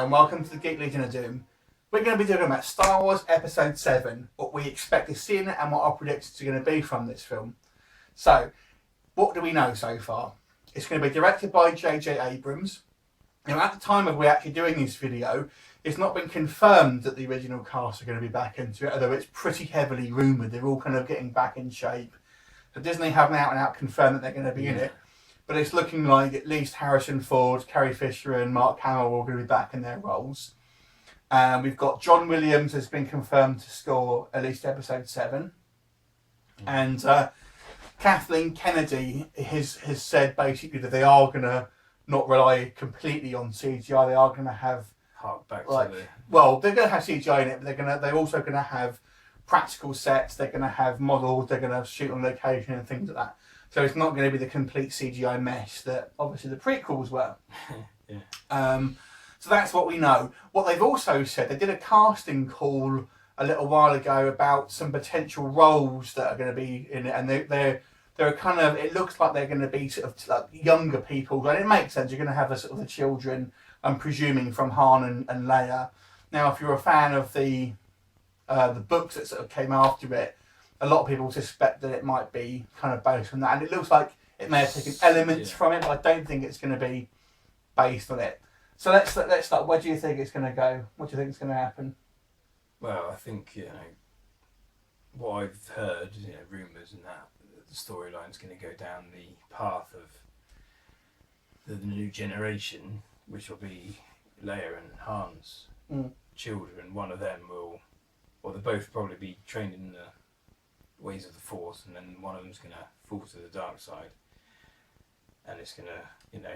and welcome to the Geek Legion of Doom. We're going to be talking about Star Wars Episode 7, what we expect to see in it and what our predictions are going to be from this film. So, what do we know so far? It's going to be directed by J.J. Abrams. Now, at the time of we're actually doing this video, it's not been confirmed that the original cast are going to be back into it, although it's pretty heavily rumoured. They're all kind of getting back in shape. So Disney haven't out and out confirmed that they're going to be in it. But it's looking like at least Harrison Ford, Carrie Fisher and Mark Hamill are all going to be back in their roles. We've got John Williams has been confirmed to score at least Episode 7. And Kathleen Kennedy has said basically that they are going to not rely completely on CGI. They are going to have... Well, they're going to have CGI in it, but they're also going to have practical sets. They're going to have models. They're going to shoot on location and things like that. So it's not going to be the complete CGI mess that obviously the prequels were. So that's what we know. What they've also said, they did a casting call a little while ago about some potential roles that are going to be in it, and they're kind of, it looks like they're going to be sort of like younger people, and it makes sense. You're going to have the sort of the children, I'm presuming, from Han and Leia. Now, if you're a fan of the books that sort of came after it, a lot of people suspect that it might be kind of based on that, and it looks like it may have taken elements from it, but I don't think it's going to be based on it. So let's start. Where do you think it's going to go? What do you think is going to happen? Well, I think, what I've heard, rumours and that the storyline's going to go down the path of the new generation, which will be Leia and Han's children. One of them will, or they'll both probably be trained in the ways of the Force, and then one of them's going to fall to the dark side, and it's going to,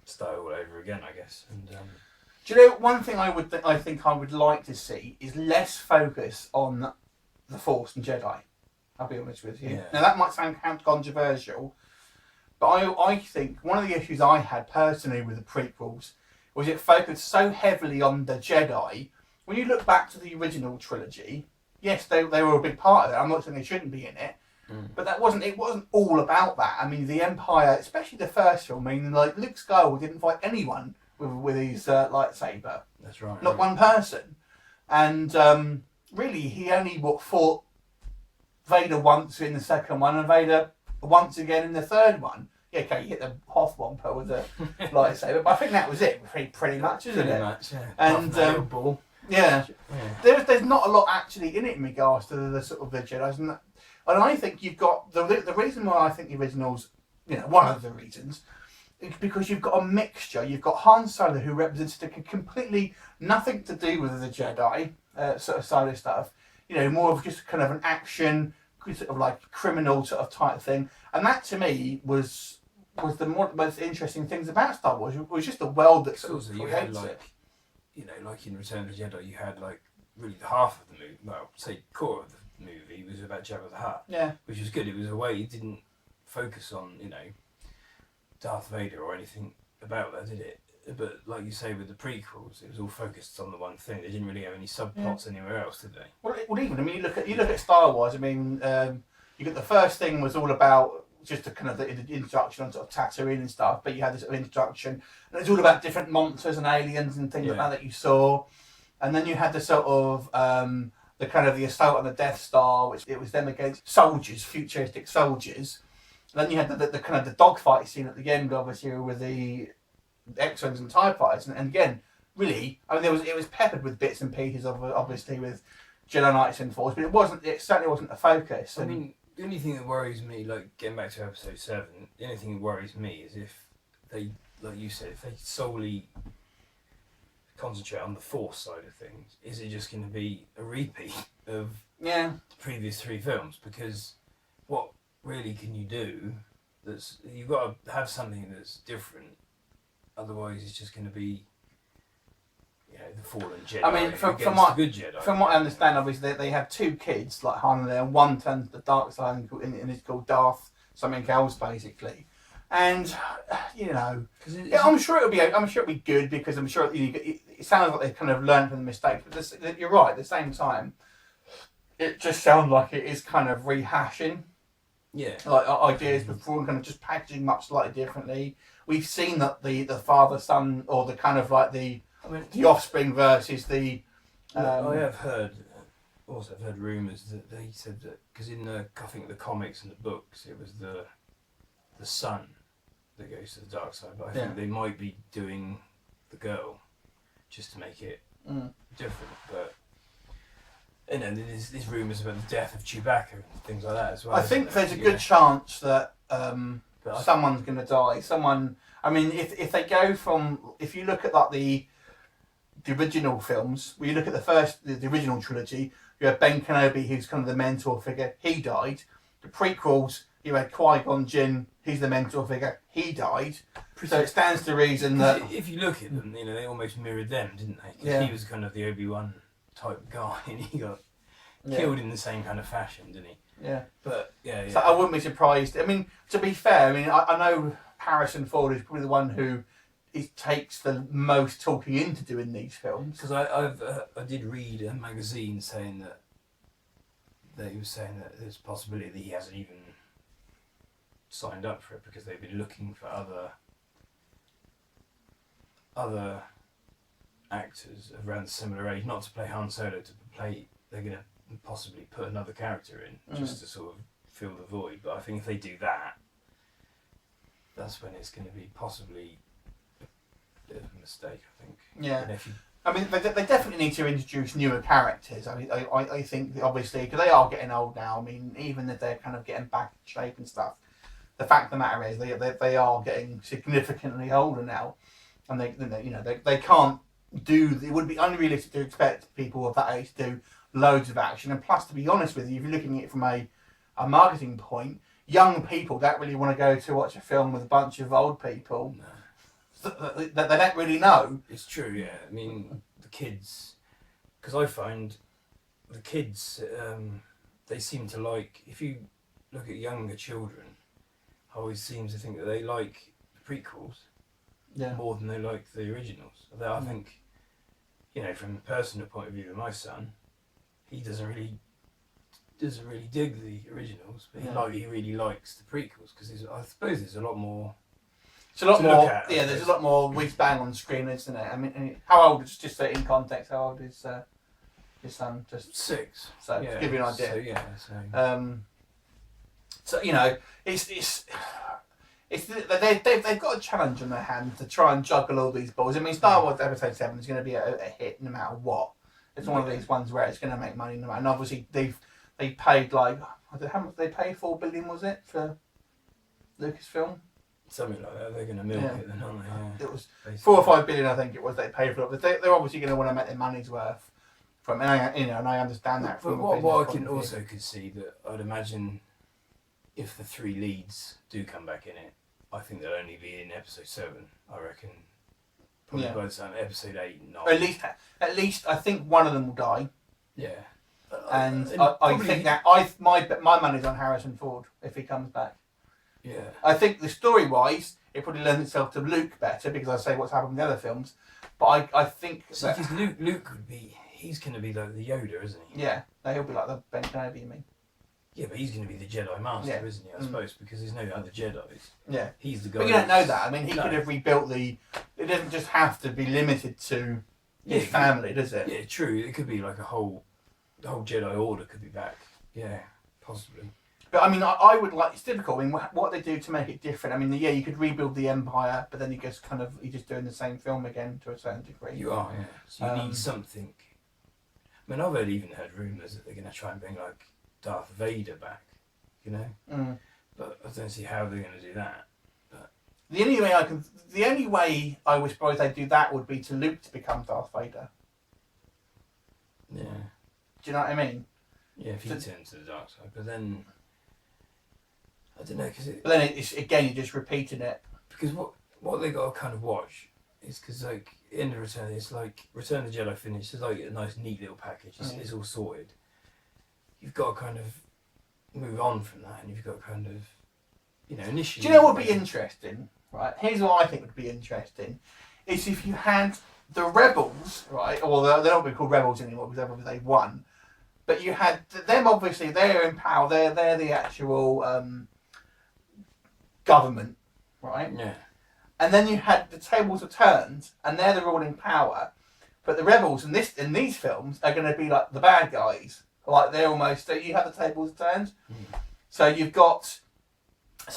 start all over again, I guess. And do you know one thing I think I would like to see is less focus on the Force and Jedi. I'll be honest with you. Yeah. Now that might sound controversial, but I think one of the issues I had personally with the prequels was it focused so heavily on the Jedi. When you look back to the original trilogy, yes, they were a big part of it. I'm not saying they shouldn't be in it, but it wasn't all about that. I mean, the Empire, especially the first film, like Luke Skywalker didn't fight anyone with his lightsaber. That's right. Not one person. And really, he only fought Vader once in the second one, and Vader once again in the third one. Yeah, okay, he hit the Hoth Wampa with a lightsaber, but I think that was it, pretty much, isn't it? Pretty much, yeah. And ball. Yeah. There's not a lot actually in it in regards to the sort of the Jedi, and I think you've got the reason why I think the originals, one of the reasons, is because you've got a mixture. You've got Han Solo, who represents completely nothing to do with the Jedi sort of side of stuff. More of just kind of an action, sort of like criminal sort of type thing, and that to me was the most interesting things about Star Wars. It was just the world that sort of creates it. Like in Return of the Jedi, you had really the half of the movie, well, say core of the movie was about Jabba the Hutt. Yeah. Which was good. It was a way it didn't focus on, Darth Vader or anything about that, did it? But like you say with the prequels, it was all focused on the one thing. They didn't really have any subplots anywhere else, did they? Well, even you look at Star Wars. I mean, you got the first thing was all about just a kind of the introduction on sort of Tatooine and stuff, but you had this sort of introduction, and it's all about different monsters and aliens and things like that you saw, and then you had the sort of the kind of the assault on the Death Star, which it was them against soldiers, futuristic soldiers. And then you had the kind of the dogfight scene at the end, obviously with the X-Wings and TIE fighters, and again, really, I mean, it was peppered with bits and pieces of obviously with Jedi Knights and Force, but it certainly wasn't the focus. I mean, the only thing that worries me, getting back to Episode 7, the only thing that worries me is if they, like you said, if they solely concentrate on the Force side of things, is it just going to be a repeat of the previous three films? Because what really can you do? You've got to have something that's different. Otherwise, it's just going to be, the fallen Jedi. I mean, from what I understand, obviously they have two kids like Han and Leia, and one turns to the dark side and it's called Darth something else basically. And I'm sure it'll be. I'm sure it'll be good because I'm sure it sounds like they've kind of learned from the mistakes. But you're right. At the same time, it just sounds like it is kind of rehashing. Yeah. Like ideas before and kind of just packaging much slightly differently. We've seen that the father son or the kind of like the I mean, the offspring versus the. I have heard. Also, I've heard rumours that they said that because in the, I think the comics and the books, it was the son that goes to the dark side. But I think they might be doing the girl just to make it different. But you know, there's rumours about the death of Chewbacca and things like that as well. I think there's a good chance that someone's going to die. Someone. I mean, if they go from, if you look at like the original films, when you look at the original trilogy, you have Ben Kenobi, who's kind of the mentor figure. He died. The prequels, you had Qui-Gon Jinn, who's the mentor figure. He died. So it stands to reason that if you look at them, you know, they almost mirrored them, didn't they? Because he was kind of the Obi-Wan type guy, and he got killed in the same kind of fashion, didn't he? Yeah. But yeah. So I wouldn't be surprised. I mean, to be fair, I mean, I know Harrison Ford is probably the one who takes the most talking into doing these films. Because I did read a magazine saying that he was saying that there's a possibility that he hasn't even signed up for it because they've been looking for other actors around similar age, not to play Han Solo, to play. They're going to possibly put another character in just to sort of fill the void. But I think if they do that, that's when it's going to be possibly a bit of a mistake, I think. Yeah. And if you, I mean, they definitely need to introduce newer characters. I mean, I think that obviously, because they are getting old now. I mean, even if they're kind of getting back in shape and stuff, the fact of the matter is they are getting significantly older now, and they can't do. It would be unrealistic to expect people of that age to do loads of action. And plus, to be honest with you, if you're looking at it from a marketing point, young people don't really want to go to watch a film with a bunch of old people. no. That they don't really know. It's true, yeah. I mean, the kids, because I find the kids, they seem to like, if you look at younger children, I always seem to think that they like the prequels more than they like the originals. Although I think, you know, from a personal point of view of my son, he doesn't really dig the originals, but he really likes the prequels because I suppose there's a lot more. It's a lot more. At, there's a lot more whiz bang on screen, isn't it? I mean, how old? Just in context, how old is your son? Just 6. So to give you an idea. So yeah. So you know, it's they've got a challenge on their hands to try and juggle all these balls. I mean, Star Wars Episode 7 is going to be a hit no matter what. It's one of these ones where it's going to make money no matter. And obviously they paid like, how much they paid, $4 billion was it for Lucasfilm? Something like that. They're going to milk it, then, aren't they? Yeah. It was basically 4 or 5 billion, I think it was. They paid for it, but they're obviously going to want to make their money's worth from. And I understand that. But what I can also could see that I'd imagine if the 3 leads do come back in it, I think they'll only be in episode 7. I reckon. Probably by the time episode 8 and 9. At least I think one of them will die. Yeah. And I think that my money's on Harrison Ford if he comes back. Yeah. I think the story wise, it probably lends itself to Luke better because I say what's happened in the other films. But I think because Luke could be, he's going to be like the Yoda, isn't he? Yeah, he'll be like the Ben Kenobi, you mean? Yeah, but he's going to be the Jedi Master, isn't he? I suppose because there's no other Jedis. Yeah, he's the guy. But you don't know that. I mean, he could have rebuilt the. It doesn't just have to be limited to his family, does it? Yeah, true. It could be like the whole Jedi Order could be back. Yeah, possibly. But I mean, I would like. It's difficult. I mean, what they do to make it different. I mean, yeah, you could rebuild the Empire, but then you're just doing the same film again to a certain degree. You are, yeah. So you need something. I mean, I've even heard rumours that they're going to try and bring like Darth Vader back. You know, but I don't see how they're going to do that. But the only way I was surprised they'd do that would be to Luke to become Darth Vader. Yeah. Do you know what I mean? Yeah, if he turns to the dark side, but then. I don't know, but then it's again you're just repeating it. Because what they got to kind of watch is because like in the Return, it's like Return of the Jedi finished. It's like a nice neat little package. It's all sorted. You've got to kind of move on from that, and you've got to kind of initially. Do you know what would be interesting? Right, here's what I think would be interesting: is if you had the rebels, right? Or they're not being called rebels anymore because obviously they won. But you had them. Obviously, they're in power. They're the actual. Government, right? Yeah. and then you had the tables are turned, and they're the ruling power. But the rebels in these films are going to be like the bad guys. Like they're almost you have the tables turned. So you've got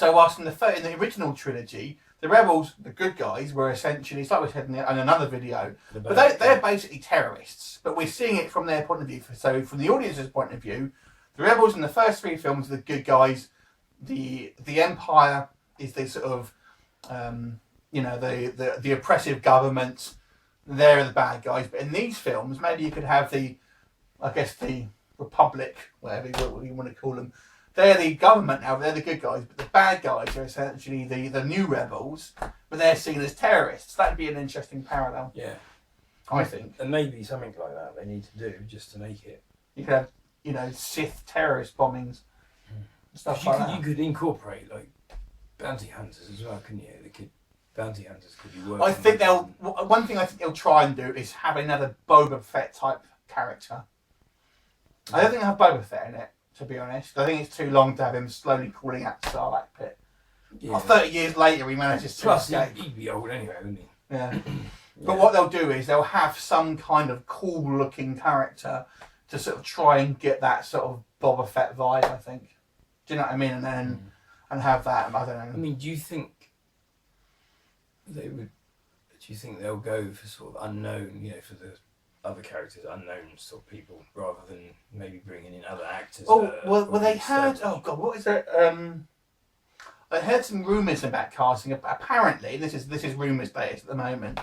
whilst in the original trilogy, the rebels, the good guys, were essentially, it's like we said in another video, but they're basically terrorists. But we're seeing it from their point of view. So from the audience's point of view, the rebels in the first 3 films are the good guys. The Empire is the sort of the oppressive government. They're the bad guys. But in these films, maybe you could have the Republic, whatever you want to call them. They're the government now, they're the good guys, but the bad guys are essentially the new rebels, but they're seen as terrorists. That'd be an interesting parallel. Yeah. I think. And maybe something like that they need to do just to make it. You could have, Sith terrorist bombings. Stuff like that. You could incorporate, like, bounty hunters as well, couldn't you? Bounty hunters could be working. One thing I think they'll try and do is have another Boba Fett type character. I don't think they'll have Boba Fett in it, to be honest. I think it's too long to have him slowly crawling out the Sarlacc pit. Yeah. 30 years later, he manages to escape. He'd be old anyway, wouldn't he? Yeah. But what they'll do is they'll have some kind of cool-looking character to sort of try and get that sort of Boba Fett vibe, I think. Do you know what I mean? And then and have that. I don't know. I mean, do you think they would? Do you think they'll go for sort of unknown? For the other characters, unknown sort of people, rather than maybe bringing in other actors. Well, they heard. Oh God, what is it? I heard some rumours about casting. Apparently, this is rumours based at the moment.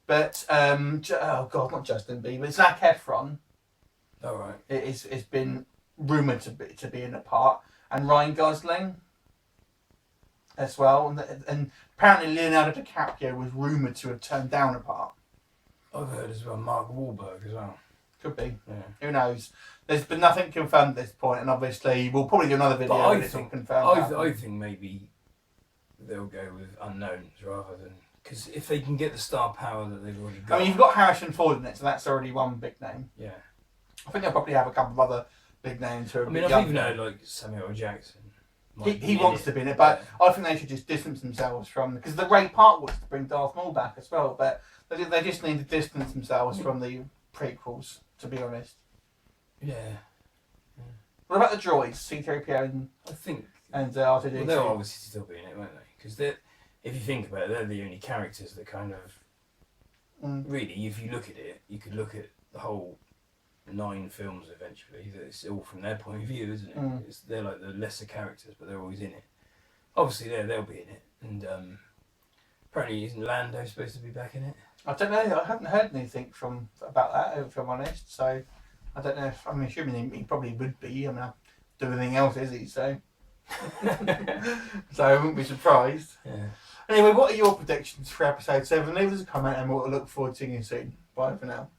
But oh God, not Justin Bieber, Zac Efron. Oh right. It's been rumoured to be in a part, and Ryan Gosling as well, and apparently Leonardo DiCaprio was rumoured to have turned down a part. I've heard as well Mark Wahlberg as well. Could be. Yeah. Who knows? There's been nothing confirmed at this point, and obviously we'll probably do another video when it's all confirmed. I think maybe they'll go with unknowns rather than, because if they can get the star power that they've already got. I mean, you've got Harrison Ford in it, so that's already one big name. Yeah. I think they'll probably have a couple of other big names who are. I've even heard like Samuel L. Jackson. He wants to be in it, but I think they should just distance themselves from, because the Ray Park was to bring Darth Maul back as well, but they just need to distance themselves from the prequels, to be honest. Yeah. What about the droids, C-3PO and R2-D2? Well, they'll obviously still be in it, won't they? Because if you think about it, they're the only characters that kind of really, if you look at it, you could look at the whole 9 films eventually. It's all from their point of view, isn't it? They're like the lesser characters, but they're always in it. Obviously, they'll be in it, and apparently, isn't Lando supposed to be back in it? I don't know. I haven't heard anything about that, if I'm honest. So I don't know. I'm assuming he probably would be. I mean, I do anything else, is he? So so I wouldn't be surprised. Yeah. Anyway, what are your predictions for episode 7? Leave us a comment, and we'll look forward to seeing you soon. Bye for now.